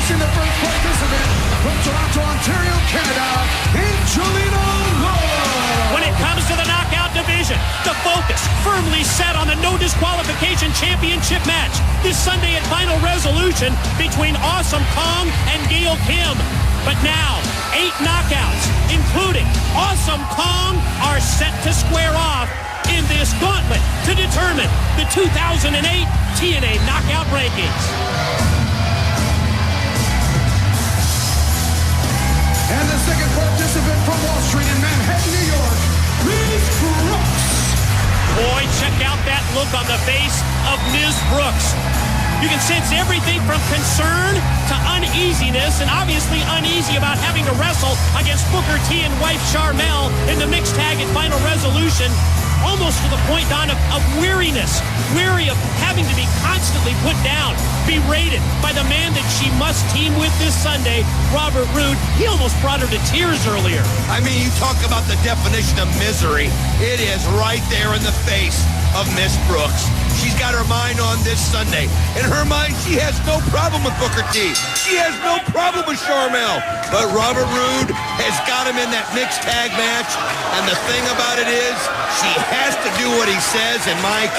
Facing the first participant from Toronto, Ontario, Canada, Angelina Love. When it comes to the knockout division, the focus firmly set on the no disqualification championship match this Sunday at Final Resolution between Awesome Kong and Gail Kim. But now, 8 knockouts, including Awesome Kong, are set to square off in this gauntlet to determine the 2008 TNA Knockout Rankings. And the second participant from Wall Street in Manhattan, New York, Ms. Brooks. Boy, check out that look on the face of Ms. Brooks. You can sense everything from concern to uneasiness, and obviously uneasy about having to wrestle against Booker T and wife Charmel in the mixed tag at Final Resolution. Almost to the point, Don, of weariness. Weary of having to be constantly put down, berated by the man that she must team with this Sunday, Robert Roode. He almost brought her to tears earlier. I mean, you talk about the definition of misery. It is right there in the face of Miss Brooks. She's got her mind on this Sunday. In her mind, she has no problem with Booker T. She has no problem with Charmel. But Robert Roode has got him in that mixed tag match. And the thing about it is, she has to do what he says. And Mike,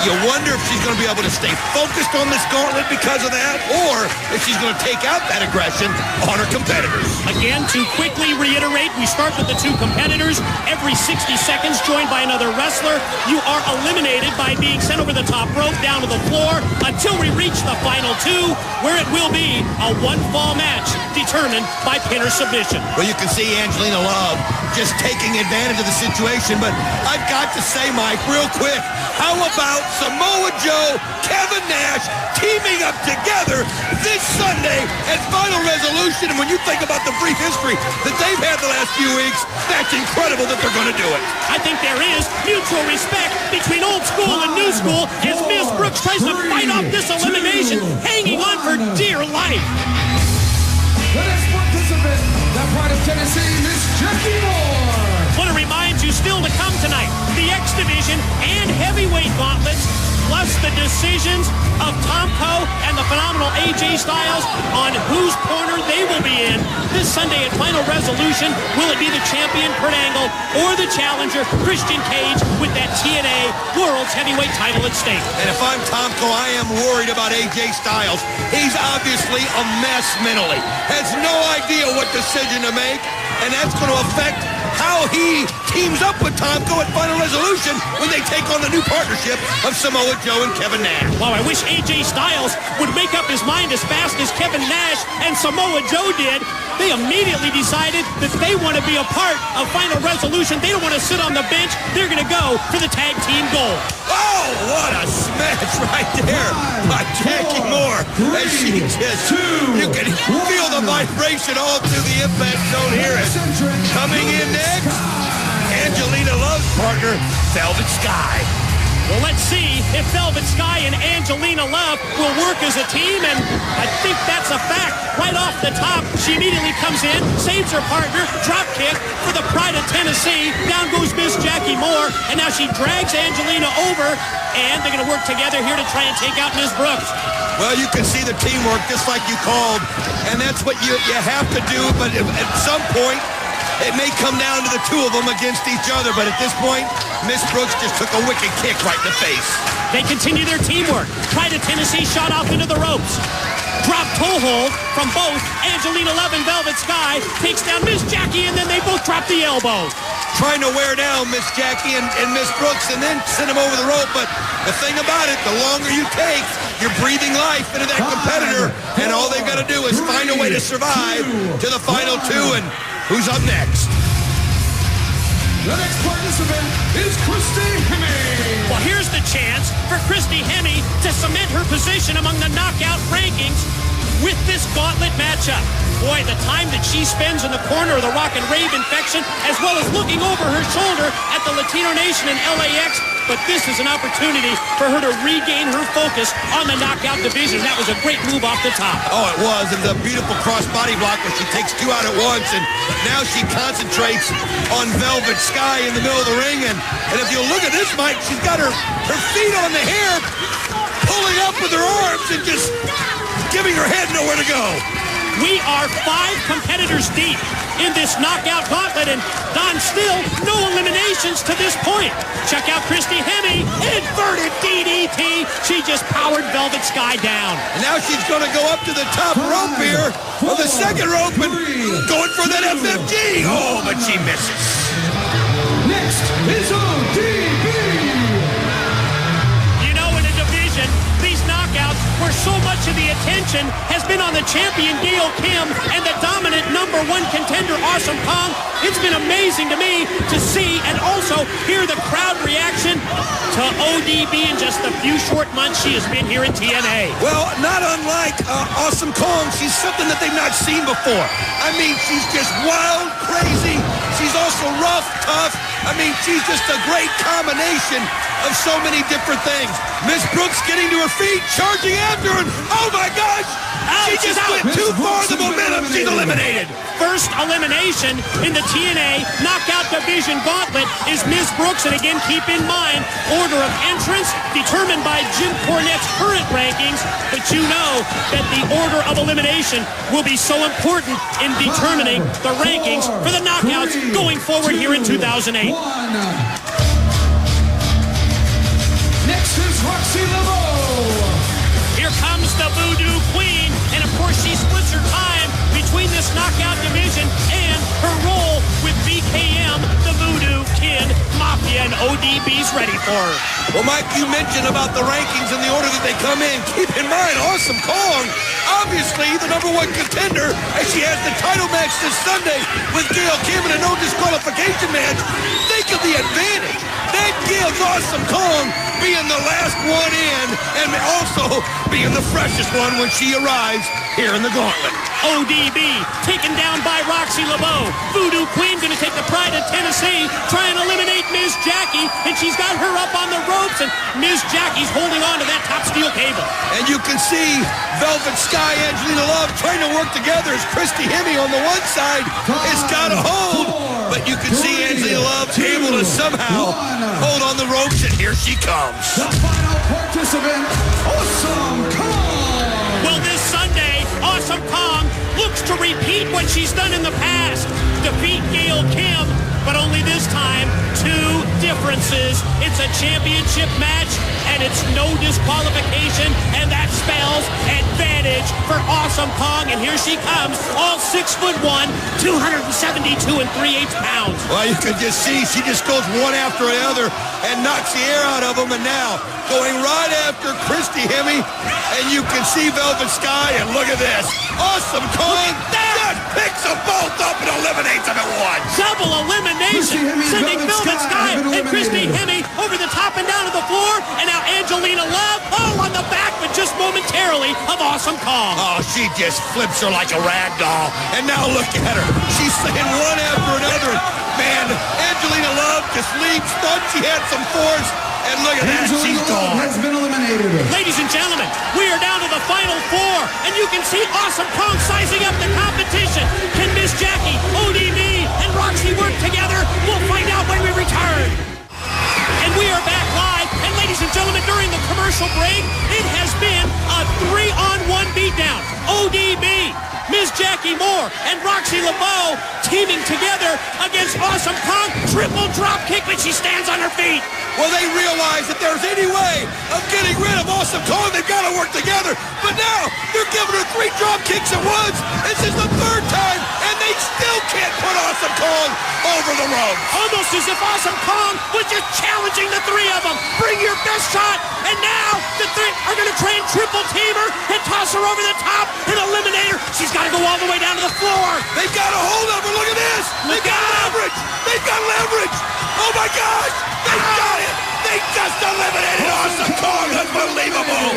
you wonder if she's going to be able to stay focused on this gauntlet because of that, or if she's going to take out that aggression on her competitors. Again, to quickly reiterate, we start with the 2 competitors. Every 60 seconds, joined by another wrestler. You are eliminated by being sent over the top rope down to the floor until we reach the final 2, where it will be a one-fall match determined by pin or submission. Well, you can see Angelina Love just taking advantage of the situation, but I've got to say, Mike, real quick, how about Samoa Joe, Kevin Nash teaming up together this Sunday at Final Resolution? And when you think about the brief history that they've had the last few weeks, that's incredible that they're going to do it. I think there is mutual respect between old school and new school as Ms. Brooks tries to fight off this elimination, hanging on for dear life. The next participant, the pride of Tennessee, Miss Jackie Moore. Want to remind you still to come tonight, the X Division and heavyweight gauntlets, plus the decisions of Tomko and the phenomenal AJ Styles on whose corner they will be in this Sunday at Final Resolution. Will it be the champion, Kurt Angle, or the challenger, Christian Cage, with that TNA World's Heavyweight title at stake? And if I'm Tomko, I am worried about AJ Styles. He's obviously a mess mentally, has no idea what decision to make, and that's going to affect how he teams up with Tomko at Final Resolution when they take on the new partnership of Samoa Joe and Kevin Nash. Wow, I wish AJ Styles would make up his mind as fast as Kevin Nash and Samoa Joe did. They immediately decided that they want to be a part of Final Resolution. They don't want to sit on the bench. They're going to go for the tag team gold. Oh, what a smash right there by Jackie Moore. As she just, you can feel the vibration all through the impact zone here. Coming in next, Angelina Love's partner, Velvet Sky. Well, let's see if Velvet Sky and Angelina Love will work as a team, and I think that's a fact. Right off the top, she immediately comes in, saves her partner, drop kick for the pride of Tennessee. Down goes Miss Jackie Moore, and now she drags Angelina over, and they're going to work together here to try and take out Ms. Brooks. Well, you can see the teamwork just like you called, and that's what you have to do, but at some point, it may come down to the 2 of them against each other, but at this point, Miss Brooks just took a wicked kick right in the face. They continue their teamwork. Pride of Tennessee shot off into the ropes. Drop toe hold from both Angelina Love and Velvet Sky. Takes down Miss Jackie, and then they both drop the elbow. Trying to wear down Miss Jackie and Miss Brooks and then send them over the rope, but the thing about it, the longer you take, you're breathing life into that competitor, and all they've got to do is find a way to survive to the final 2, and who's up next? The next participant is Christy Hemme. Well, here's the chance for Christy Hemme to cement her position among the knockout rankings with this gauntlet matchup. Boy, the time that she spends in the corner of the Rock and Rave infection, as well as looking over her shoulder at the Latino Nation in LAX, but this is an opportunity for her to regain her focus on the knockout division. That was a great move off the top. Oh, it was, and the beautiful cross-body block where she takes 2 out at once, and now she concentrates on Velvet Sky in the middle of the ring, and if you look at this, Mike, she's got her feet on the hair, pulling up with her arms and just giving her head nowhere to go. We are 5 competitors deep in this knockout gauntlet, and Don, still no eliminations to this point. Check out Christy Hemme, inverted DDT. She just powered Velvet Sky down. And now she's going to go up to the top rope here, or the second rope, and going for that FFG. Oh, but she misses. Next is ODB. You know, in a division, these knockouts where so much of the attention has been on the champion Gail Kim and the dominant #1 contender Awesome Kong, it's been amazing to me to see and also hear the crowd reaction to ODB in just the few short months she has been here in TNA. Well, not unlike Awesome Kong, she's something that they've not seen before. I mean, she's just wild, crazy. She's also rough, tough. I mean, she's just a great combination of so many different things. Miss Brooks getting to her feet, charging after her, and oh my gosh! She just went too far, the momentum, she's eliminated. First elimination in the TNA Knockout Division Gauntlet is Ms. Brooks, and again, keep in mind, order of entrance determined by Jim Cornette's current rankings, but you know that the order of elimination will be so important in determining the rankings for the knockouts going forward here in 2008. Next is Roxy Laveau. Here comes the Voodoo Queen, and of course she splits her time between this knockout division and her role with BKM, the Voodoo Kid Mafia, and ODB's ready for her. Well, Mike, you mentioned about the rankings and the order that they come in. Keep in mind, Awesome Kong, obviously the #1 contender, as she has the title match this Sunday with Gail Kim in a no disqualification match. Think of the advantage. That gives Awesome Kong being the last one in and also being the freshest one when she arrives here in the Gauntlet. ODB taken down by Roxy Laveau. Voodoo Queen going to take the pride of Tennessee, try and eliminate Ms. Jackie, and she's got her up on the ropes, and Ms. Jackie's holding on to that top steel cable. And you can see Velvet Sky, Angelina Love trying to work together as Christy Hemme on the one side has got a hold, but you can see Angelina Love able to somehow hold on the ropes, and here she comes. The final participant, Awesome Kong. Well, this Sunday, Awesome Kong looks to repeat what she's done in the past. Defeat Gail Kim, but only this time 2 differences. It's a championship match, and it's no disqualification, and that spells advantage for Awesome Kong. And here she comes, all 6'1", 272 3/8 pounds. Well, you can just see she just goes one after another and knocks the air out of them, and now going right after Christy Hemme, and you can see Velvet Sky, and look at this. Awesome Kong just picks them both up and eliminates them at once. Double elimination, sending Velvet Sky and Christy Hemme over the top and down to the floor, and now Angelina Love, on the back, but just momentarily, of Awesome Kong. Oh, she just flips her like a rag doll, and now look at her. She's saying one after another. Man, Angelina Love just leaps, thought she had some force, and look at that, she's gone. Has been eliminated. Ladies and gentlemen, we are down to the final 4, and you can see Awesome Kong sizing up the competition. Can Miss Jackie, ODB, and Roxy work together? We'll find out when we return. And we are back live, and ladies and gentlemen, during the commercial break, it has been a 3-on-1 beatdown. ODB, Ms. Jackie Moore, and Roxy Laveau teaming together against Awesome Kong. Triple drop kick, but she stands on her feet. Well, they realize that there's any way of getting rid of Awesome Kong, they've got to work together. But now, they're giving her 3 drop kicks at once. This is the 3rd time, and they still can't put Awesome Kong over the rope. Almost as if Awesome Kong was just challenging the 3 of them. Bring your best shot. And now, the 3 are going to try and triple team her and toss her over the top and eliminate her. She's got to go all the way down to the floor. They've got a hold of her. Look at this. They've got leverage. They've got leverage. Oh, my gosh. They've got it. They just eliminated Awesome Kong. Unbelievable.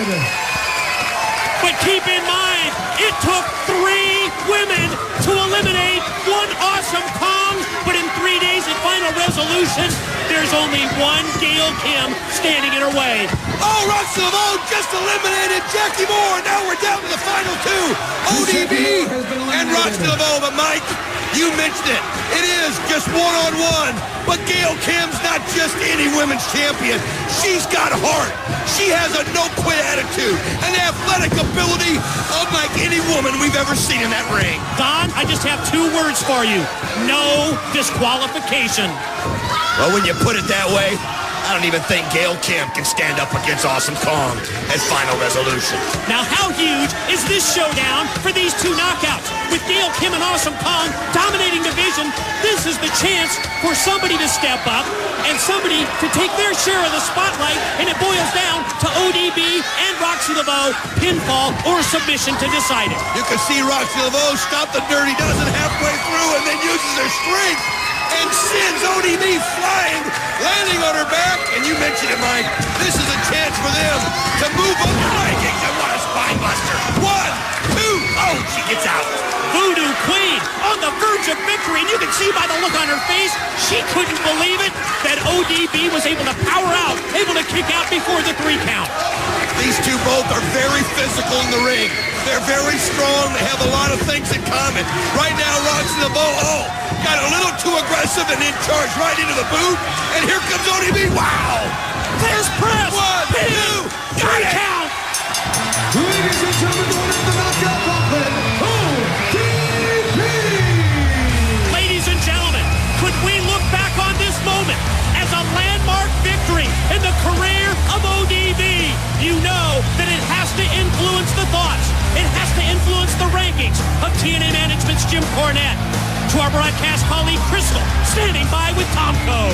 But keep in mind, it took 3 women to eliminate 1 Awesome Kong. But in 3 days at final resolution, there's only 1 Gail Kim standing in her way. Oh, Roxy Laveau just eliminated Jackie Moore. Now we're down to the final 2. ODB and Roxy Laveau. But Mike, You mentioned it. It is just one-on-one. But Gail Kim's not just any women's champion. She's got heart. She has a no-quit attitude. An athletic ability unlike any woman we've ever seen in that ring. Don, I just have 2 words for you. No disqualification. Well, when you put it that way, I don't even think Gail Kim can stand up against Awesome Kong at Final Resolution. Now, how huge is this showdown for these 2 knockouts? With Gail Kim and Awesome Kong dominating the division, this is the chance for somebody to step up and somebody to take their share of the spotlight, and it boils down to ODB and Roxy Laveau, pinfall or submission to decide it. You can see Roxy Laveau stop the Dirty Dozen halfway through and then uses her strength and sends ODB flying, landing on her back. And you mentioned it, Mike. This is a chance for them to move up the rankings. And what a spine buster. 1, 2. Oh, she gets out. Voodoo Queen on the verge of victory. And you can see by the look on her face, she couldn't believe it that ODB was able to power out, able to kick out before the 3 count. These 2 both are very physical in the ring. They're very strong. They have a lot of things in common. Right now, Roxy Laveau, got a little too aggressive and then charged right into the boot. And here comes ODB. Wow! There's press. 1, 2, 3 count. Ladies and gentlemen, the winner of the knockout gauntlet, ODB! Ladies and gentlemen, could we look back on this moment as a landmark victory in the career of ODB? You know that it has to influence the thoughts. It has to influence the rankings of TNA Management's Jim Cornette. To our broadcast colleague, Crystal, standing by with Tomko.